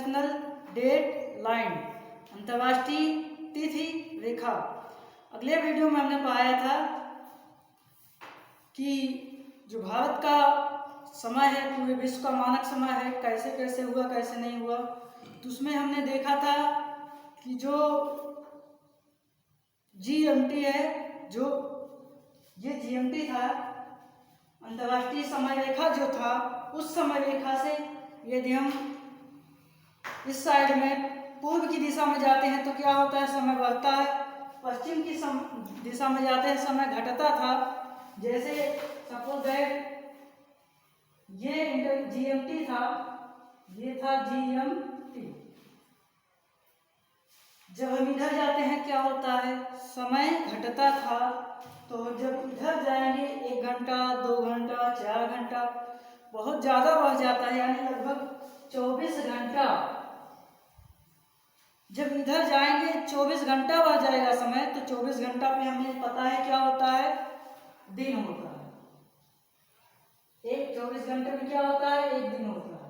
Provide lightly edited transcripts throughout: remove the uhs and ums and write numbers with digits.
International date line, अंतर्राष्ट्रीय तिथि रेखा। अगले वीडियो में हमने पढ़ाया था कि जो भारत का समय है पूरे विश्व का मानक समय है, कैसे कैसे हुआ कैसे नहीं हुआ। तो उसमें हमने देखा था कि जो GMT है, जो ये GMT था, अंतर्राष्ट्रीय समय रेखा जो था, उस समय रेखा से यदि हम इस साइड में पूर्व की दिशा में जाते हैं तो क्या होता है, समय बढ़ता है। पश्चिम की दिशा में जाते हैं समय घटता था। जैसे सपोज दैट ये GMT था, ये था GMT। जब हम इधर जाते हैं क्या होता है, समय घटता था। तो जब इधर जाएंगे 1 घंटा 2 घंटा 4 घंटा बहुत ज़्यादा बढ़ जाता है, यानी लगभग 24 घंटा। जब इधर जाएंगे 24 घंटा बढ़ जाएगा समय, तो 24 घंटा पे हमें पता है क्या होता है, दिन होता है। एक 24 घंटे में क्या होता है, एक दिन होता है।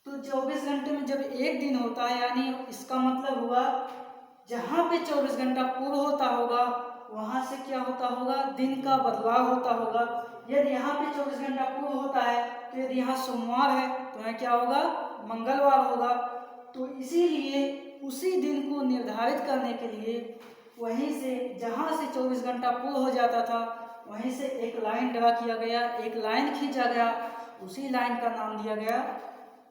तो 24 घंटे में जब एक दिन होता है, यानी इसका मतलब हुआ जहाँ पे 24 घंटा पूर्ण होता होगा वहाँ से क्या होता होगा, दिन का बदलाव होता होगा। यदि यहाँ पे 24 घंटा पूर्ण होता है तो यदि यहाँ सोमवार है तो यहाँ क्या होगा, मंगलवार होगा। तो इसीलिए उसी दिन को निर्धारित करने के लिए वहीं से जहाँ से 24 घंटा पूर्ण हो जाता था वहीं से एक लाइन ड्रा किया गया, एक लाइन खींचा गया। उसी लाइन का नाम दिया गया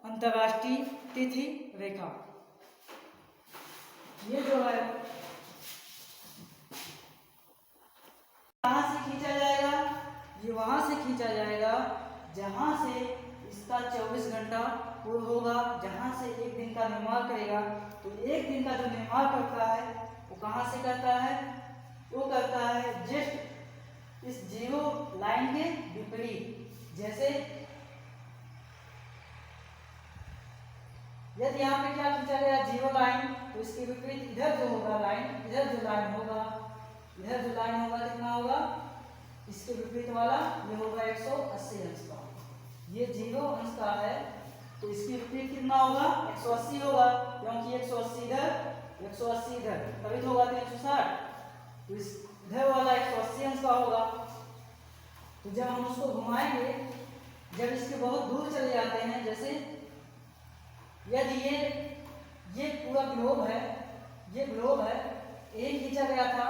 अंतर्राष्ट्रीय तिथि रेखा। ये जो है कहाँ से खींचा जाएगा, ये वहां से खींचा जाएगा जहां से इसका 24 घंटा पूर्ण होगा, जहां से एक दिन का निर्माण करेगा। तो एक दिन का जो निर्माण करता है वो कहां से करता है, वो करता है जस्ट इस जीरो लाइन के विपरीत। जैसे यदि यहाँ पे क्या खींचा गया, जीरो लाइन, तो इसके विपरीत इधर जो होगा लाइन, इधर जो लाइन होगा, इधर जो लाइन होगा कितना होगा, इसके विपरीत वाला ये होगा 180 अंश का। ये 0 अंश का है तो इसके विपरीत कितना होगा, 180 होगा, क्योंकि 180 इधर 180 इधर, तभी तो होगा 360। तो इस इधर वाला 180 अंश का होगा। तो जब हम उसको घुमाएंगे, जब इसके बहुत दूर चले जाते हैं, जैसे यदि ये पूरा ग्लोब है, ये ग्लोब है, एक खींचा गया था।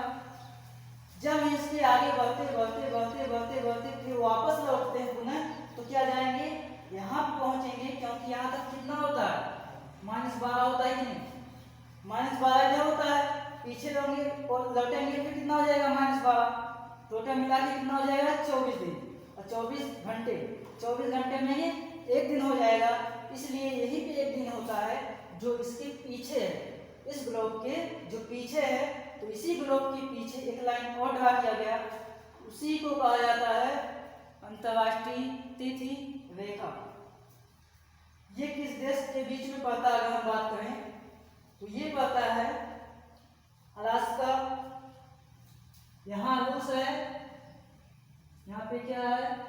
जब इसके आगे बढ़ते बढ़ते बढ़ते बढ़ते बढ़ते फिर वापस लौटते हैं पुनः, तो क्या जाएंगे, यहाँ पहुंचेंगे। क्योंकि यहाँ तक कितना होता है, -12 होता है कि नहीं, -12 इधर होता है। पीछे लौटेंगे और लौटेंगे फिर कितना हो जाएगा, -12। टोटल मिला के कितना हो जाएगा, 24 दिन और 24 घंटे। 24 घंटे में ही एक दिन हो जाएगा। इसलिए यही पे एक दिन होता है जो इसके पीछे है, इस ग्लोब के जो पीछे है। तो इसी ग्लोब के पीछे एक लाइन और ड्रा किया गया, उसी को कहा जाता है अंतर्राष्ट्रीय तिथि रेखा। ये किस देश के बीच में पड़ता है, अगर हम बात करें तो ये पड़ता है अलास्का। यहाँ रूस है, यहाँ पे क्या है,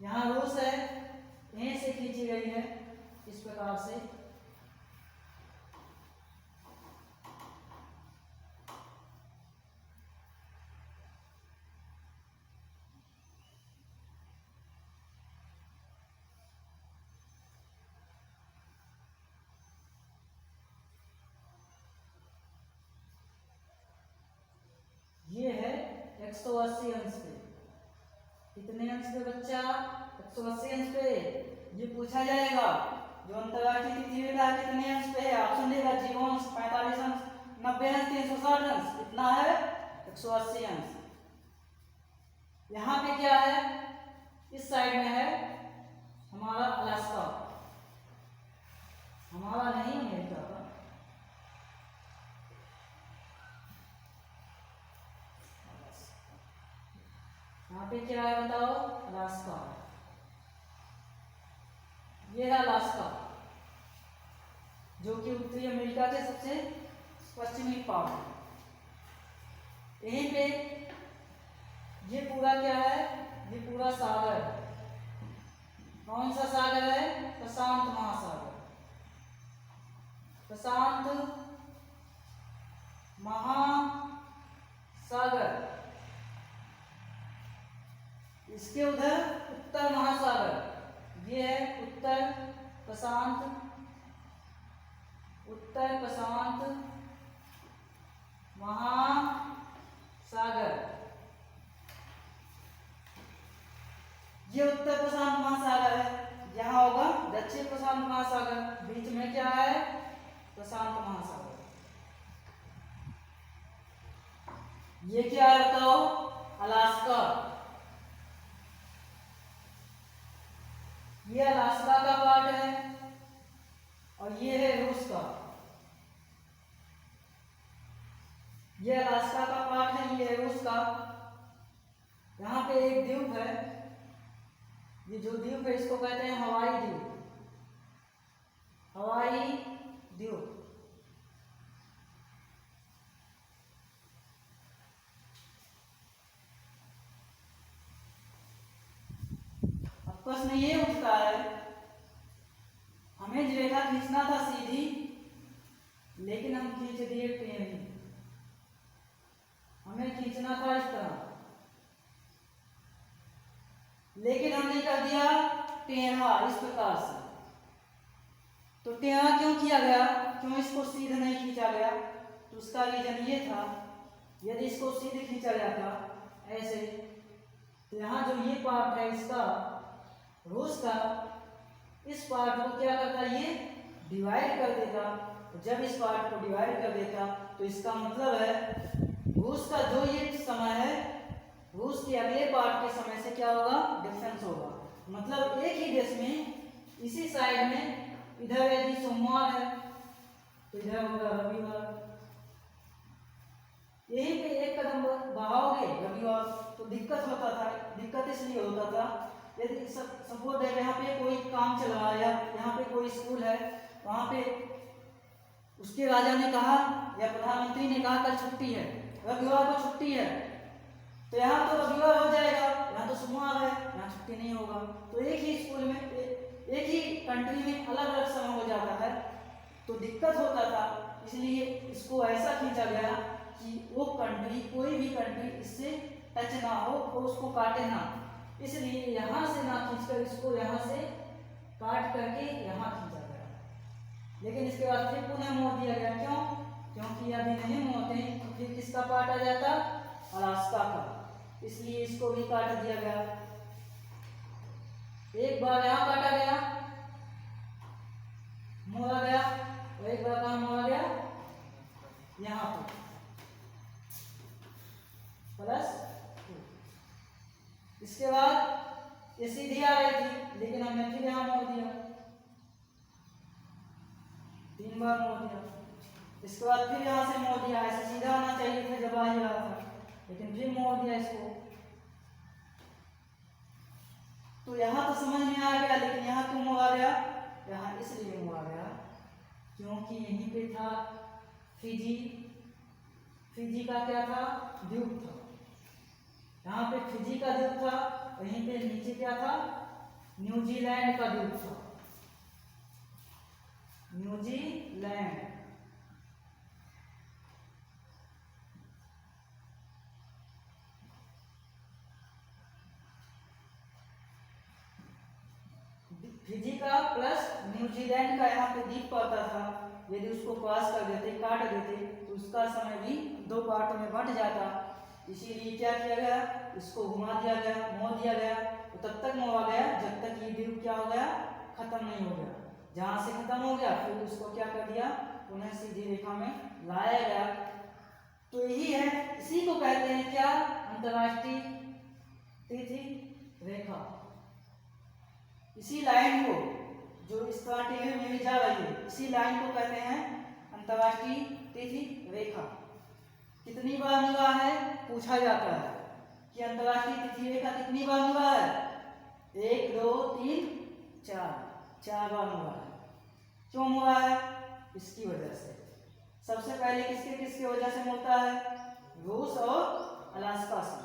यहाँ रूस है, यहीं से खींची गई है इस प्रकार से। ये है 180 अंश पे। कितने अंश पे बच्चा, 180 अंश पे। ये पूछा जाएगा जो अंतर्राष्ट्रीय तिथि रेखा कितने अंश पे है, ऑप्शन देगा 0 अंश, 45 अंश, 90 अंश, 360 अंश। कितना है, 180 अंश। यहाँ पे क्या है, इस साइड में है हमारा अलास्का, हमारा नहीं अमेरिका का। यहाँ पे क्या है बताओ, अलास्का। ये है अलास्का जो कि उत्तरी अमेरिका के सबसे पश्चिमी पार्ट है। यहीं पे ये पूरा क्या है, ये पूरा सागर, कौन सा सागर है? प्रशांत महासागर। प्रशांत महासागर। इसके उधर उत्तर महासागर, ये है उत्तर प्रशांत महासागर। ये उत्तर प्रशांत महासागर है, यहाँ होगा दक्षिण प्रशांत महासागर, बीच में क्या है? प्रशांत महासागर। ये क्या है बताओ? अलास्का। ये अलास्का का पार्ट है और ये है रूस का। ये अलास्का का पार्ट है, ये है रूस का। यहाँ पे एक द्वीप है, ये जो द्वीप है इसको कहते हैं हवाई द्वीप। हवाई द्वीप। अब प्रश्न ये उठता है, हमें जो रेखा खींचना था सीधी, लेकिन हम खींच दिए टेढ़ी। हमें खींचना था इस तरह, लेकिन हमने कर दिया टेढ़ा इस प्रकार से। तो टेढ़ा क्यों किया गया? क्यों इसको सीधा नहीं खींचा गया? तो उसका रीजन ये था, यदि इसको सीधे खींचा जाता ऐसे, तो यहाँ जो ये पार्ट है इसका, रूस का, इस पार्ट को क्या करता? ये डिवाइड कर देता। जब इस पार्ट को डिवाइड कर देता तो इसका मतलब है रूस का जो ये समय है, रूस के अगले पार्ट के समय से क्या होगा? डिफरेंस होगा। मतलब एक ही देश में इसी साइड में, इधर यदि सोमवार है तो इधर होगा रविवार। यहीं पे एक कदम बढ़ाओगे रविवार तो दिक्कत होता था। दिक्कत इसलिए होता था, यदि सपोज यहाँ पे कोई काम चल रहा है, या यहाँ पे कोई स्कूल है, वहाँ पे उसके राजा ने कहा या प्रधानमंत्री ने कहा कल छुट्टी है, रविवार को छुट्टी है, तो यहाँ तो रविवार हो जाएगा, यहाँ तो सोमवार है, यहाँ छुट्टी नहीं होगा। तो एक ही स्कूल में, एक ही कंट्री में अलग अलग समय हो जाता है, तो दिक्कत होता था। इसलिए इसको ऐसा खींचा गया कि वो कंट्री, कोई भी कंट्री इससे टच ना हो और उसको काटे ना। इसलिए यहाँ से ना खींचकर इसको यहाँ से काट करके यहाँ खींचा गया। लेकिन इसके बाद फिर पुनः मोड़ दिया गया। क्यों? क्योंकि यदि नहीं मोड़ते तो फिर किसका पार्ट आ जाता? अलास्का का। इसलिए इसको भी काट दिया गया। एक बार यहाँ काटा गया, मोड़ा गया, और एक बार कहाँ मोड़ा गया? यहाँ पर प्लस। इसके बाद ये सीधी आ रही थी, लेकिन हमने फिर यहाँ मोड़ दिया, 3 बार मोड़ दिया। इसके बाद फिर यहाँ से मोड़ दिया, ऐसे सीधा आना चाहिए था जब आ ही रहा था, लेकिन फिर मोड़ दिया इसको। तो यहाँ तो समझ में आ गया, लेकिन यहाँ क्यों मोड़ा गया? यहाँ इसलिए मोड़ा गया क्योंकि यहीं पे था फिजी। फिजी का क्या था? द्वीप था। यहाँ पे फिजी का द्वीप था, वहीं पे नीचे क्या था? न्यूजीलैंड का द्वीप था। न्यूजीलैंड। फिजी का प्लस न्यूजीलैंड का यहाँ पे द्वीप पड़ता था। यदि उसको क्रॉस कर देते, काट देते, तो उसका समय भी 2 पार्ट में बंट जाता। इसीलिए क्या किया गया? इसको घुमा दिया गया, मोड़ दिया गया। तो तब तक मोड़ा गया जब तक ये द्वीप क्या हो गया? खत्म नहीं हो गया। जहां से खत्म हो गया फिर उसको क्या कर दिया? पुनः सीधी रेखा में लाया गया। तो यही है, इसी को कहते हैं क्या? अंतरराष्ट्रीय तिथि रेखा। इसी लाइन को, जो इस तरह टेढ़े मेढ़े जा रही है, इसी लाइन को कहते हैं अंतरराष्ट्रीय तिथि रेखा। कितनी बार मिला है पूछा जाता है कि अंतरराष्ट्रीय तिथि रेखा कितनी बार मिला है? 1 2 3 4, 4 बार मिला है। क्यों मिला है? इसकी वजह से। सबसे पहले किसके किसकी वजह से मिलता है? रूस और अलास्का से।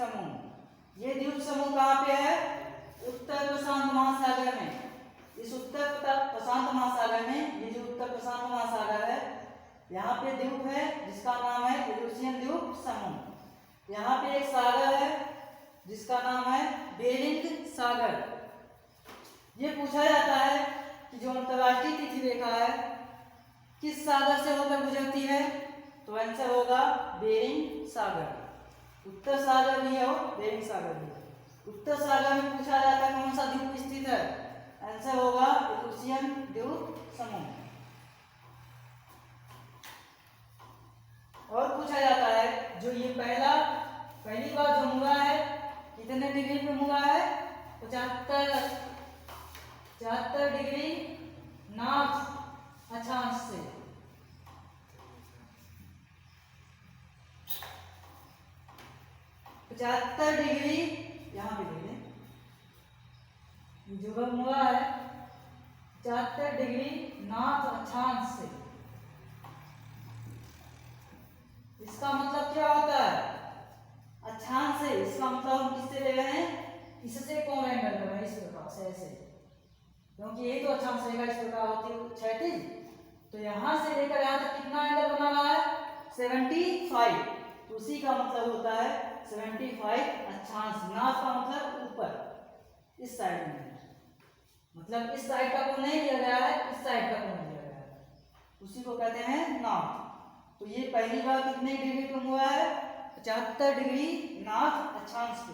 समूह। ये द्वीप समूह कहाँ पे है? उत्तर प्रशांत महासागर में। इस उत्तर प्रशांत महासागर में, ये जो उत्तर प्रशांत महासागर है, यहाँ पे द्वीप है जिसका नाम है यूरेशियन द्वीप समूह। यहाँ पे एक सागर है जिसका नाम है बेरिंग सागर। ये पूछा जाता है कि जो अंतर्राष्ट्रीय तिथि रेखा है किस सागर से होकर गुजरती है, तो आंसर होगा बेरिंग सागर। उत्तर सागर भी है और बेरिंग सागर भी है। उत्तर सागर में पूछा जाता है कौन सा द्वीप स्थित है, आंसर होगा यूरेशियन द्वीप समूह। और पूछा जाता है जो ये पहली बार जो हुआ है कितने डिग्री पे हुआ है? 75 डिग्री नॉर्थ अक्षांश से। 75 डिग्री यहाँ पे देख लें, जो बम हुआ है 75 डिग्री नॉर्थ अक्षांश से। इसका मतलब क्या होता है? अक्षांश से, इसका मतलब हम किससे ले रहे हैं? इससे कोण एंगल कर रहे हैं, इस प्रकार से ऐसे, क्योंकि यही तो अक्षांश रेखा इस प्रकार होती है क्षैतिज। तो यहाँ से लेकर यहाँ तक कितना एंगल बना हुआ है? 75। तो उसी का मतलब होता है 75 अक्षांश। नॉर्थ का मतलब ऊपर, इस साइड में, मतलब इस साइड का कोण नहीं लिया गया है, इस साइड का कोण लिया गया है, उसी को कहते हैं नॉर्थ। तो ये पहली बार कितने डिग्री पे हुआ है? 75 डिग्री नॉर्थ अक्षांश पे।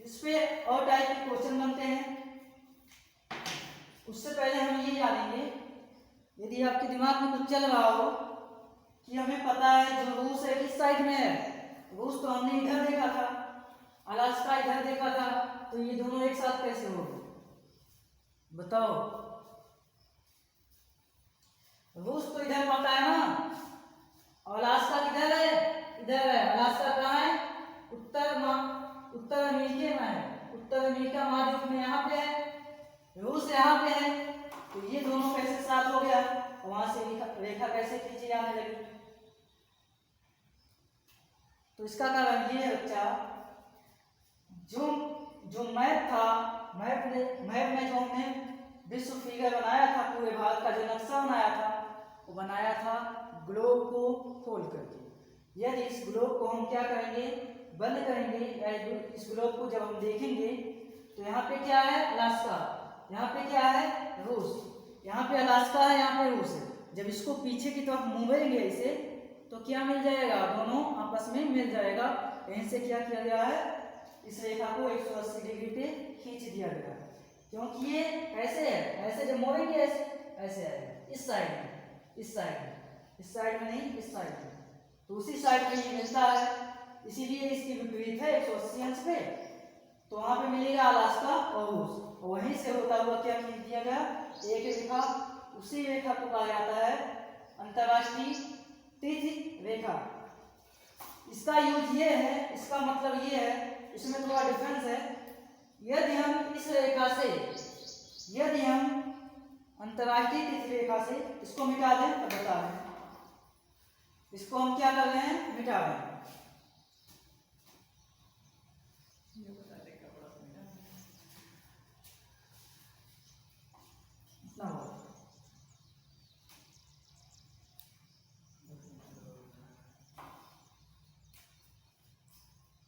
इस पे और टाइप के क्वेश्चन बनते हैं। उससे पहले हम ये जानेंगे, यदि आपके दिमाग में कुछ चल रहा हो कि हमें पता है जो रूस है किस साइड में है, रूस तो हमने इधर देखा था, अलास्का इधर देखा था, तो ये दोनों एक साथ कैसे हो गए बताओ? रूस तो इधर पता है ना, और अलास्का किधर है? इधर है। अलास्का कहाँ है? उत्तर अमेरिका में है। उत्तर अमेरिका महाद्वीप में यहाँ पे है, रूस यहाँ पे है। तो ये दोनों कैसे साथ हो गया? वहां से रेखा कैसे खींची जाने लगी? तो इसका कारण ये है बच्चा, जो मैप था, मैप में जो हमने विश्व फिगर बनाया था, पूरे भारत का जो नक्शा बनाया था, वो बनाया था ग्लोब को खोल करके। यदि इस ग्लोब को हम क्या करेंगे? बंद करेंगे, या इस ग्लोब को जब हम देखेंगे तो यहाँ पे क्या है? अलास्का। यहाँ पे क्या है? रूस। यहाँ पे अलास्का है, यहाँ पे रूस है। जब इसको पीछे की तरफ मोड़ेंगे इसे, तो क्या मिल जाएगा? दोनों आपस में मिल जाएगा। यहीं से क्या किया गया है? इस रेखा को 180 डिग्री पे खींच दिया गया, क्योंकि ये ऐसे है, ऐसे जब मोड़ेंगे ऐसे आएगा, इस साइड में, इस साइड में नहीं, इस साइड में। तो उसी साइड में ये मिलता है, इसीलिए इसकी विपरीत है 180 अंश पे। तो वहां पे मिलेगा अलास्का और रूस, और वहीं से होता हुआ क्या खींच दिया गया? एक रेखा। उसी रेखा को कहा जाता है अंतरराष्ट्रीय तिथि रेखा। इसका यूज ये है, इसका मतलब ये है, इसमें थोड़ा डिफरेंस है। यदि हम इस रेखा से, यदि हम अंतरराष्ट्रीय तिथि रेखा से इसको मिटा दें तो बता दें, इसको हम क्या कर रहे हैं? मिटा रहे हैं।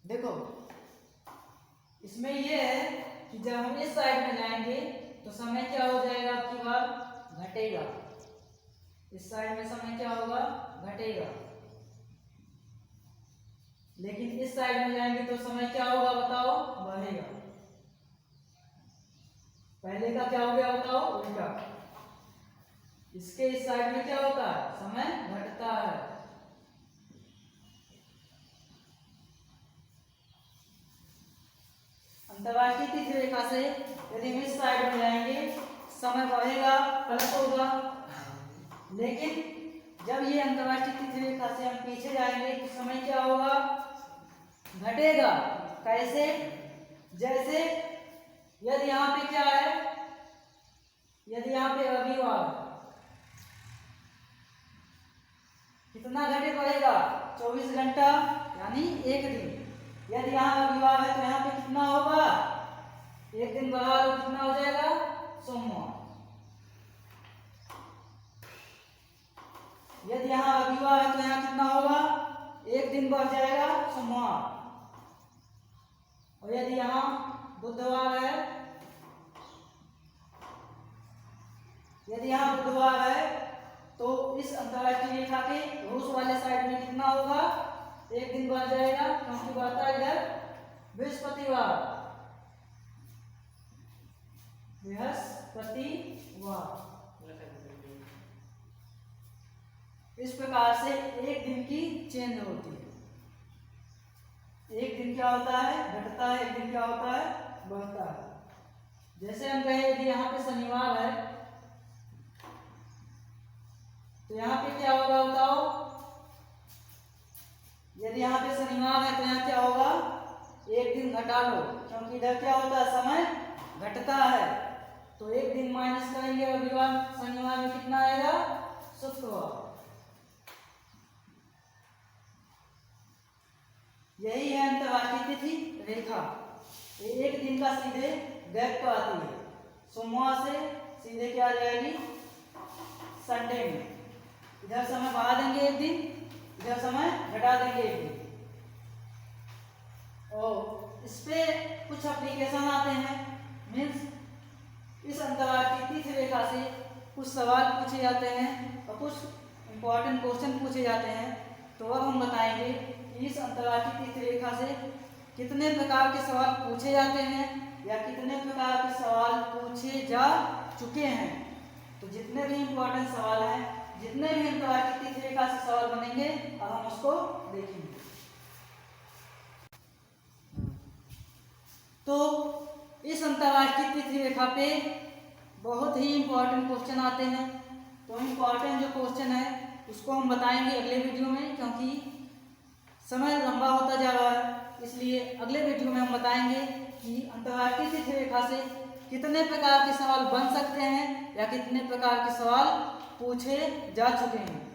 देखो इसमें यह है कि जब हम इस साइड में जाएंगे तो समय क्या हो जाएगा? आपकी बार घटेगा। इस साइड में समय क्या होगा? घटेगा। लेकिन इस साइड में जाएंगे तो समय क्या होगा बताओ? बढ़ेगा। पहले का क्या हो गया बताओ? उल्टा। इसके इस साइड में क्या होता है? समय घटता है। अंतरराष्ट्रीय तिथि रेखा से यदि हम इस साइड में जाएंगे समय बढ़ेगा, प्लस होगा। लेकिन जब ये अंतरराष्ट्रीय तिथि रेखा से हम पीछे जाएंगे तो समय क्या होगा? घटेगा। कैसे? जैसे यदि यहाँ पे क्या है, यदि यहाँ पे रविवार, कितना घंटे पड़ेगा? 24 घंटा यानी एक दिन। यदि यहाँ रविवार है तो यहाँ पे कितना होगा, एक दिन बढ़ा लो कितना हो जाएगा, सोमवार। यदि यहाँ रविवार है तो यहाँ कितना होगा, एक दिन बढ़ जाएगा, सोमवार। और यदि यहाँ बुधवार है, यदि यहाँ बुधवार है तो इस अंतर्राष्ट्रीय रेखा के रूस वाले साइड में कितना होगा, एक दिन बढ़ जाएगा, क्योंकि बढ़ता है इधर बृहस्पतिवार, बृहस्पतिवार। इस प्रकार से एक दिन की चेंज होती है। एक दिन क्या होता है, घटता है, एक दिन क्या होता है, बढ़ता है। जैसे हम कहे यदि यहाँ पे शनिवार है तो यहाँ पे क्या होगा बताओ, यदि यहाँ पे शनिवार है तो यहाँ क्या होगा, एक दिन घटा लो, क्योंकि इधर क्या होता है, समय घटता है। तो एक दिन माइनस करेंगे रविवार, शनिवार में कितना आएगा, शुक्रवार। यही है अंतर्राष्ट्रीय तिथि रेखा। ये एक दिन का सीधे गैप पर आती है, सोमवार से सीधे क्या आ जाएगी, संडे में। इधर समय बढ़ा देंगे एक दिन, इधर समय घटा देंगे एक दिन। और इस पे कुछ एप्लीकेशन आते हैं, मीन्स इस अंतर्राष्ट्रीय तिथि रेखा से कुछ सवाल पूछे जाते हैं और कुछ इंपॉर्टेंट क्वेश्चन पूछे जाते हैं। तो अब हम बताएंगे कि इस अंतर्राष्ट्रीय तिथि रेखा से कितने प्रकार के सवाल पूछे जाते हैं या कितने प्रकार के सवाल पूछे जा चुके हैं। तो जितने भी इंपॉर्टेंट सवाल हैं, जितने भी अंतर्राष्ट्रीय तिथि रेखा से सवाल बनेंगे, अब हम उसको देखेंगे। तो इस अंतर्राष्ट्रीय तिथि रेखा पे बहुत ही इंपॉर्टेंट क्वेश्चन आते हैं। तो इंपॉर्टेंट जो क्वेश्चन है उसको हम बताएंगे अगले वीडियो में, क्योंकि समय लंबा होता जा रहा है, इसलिए अगले वीडियो में हम बताएंगे कि अंतर्राष्ट्रीय तिथि रेखा से कितने प्रकार के सवाल बन सकते हैं या कितने प्रकार के सवाल पूछे जा चुके हैं।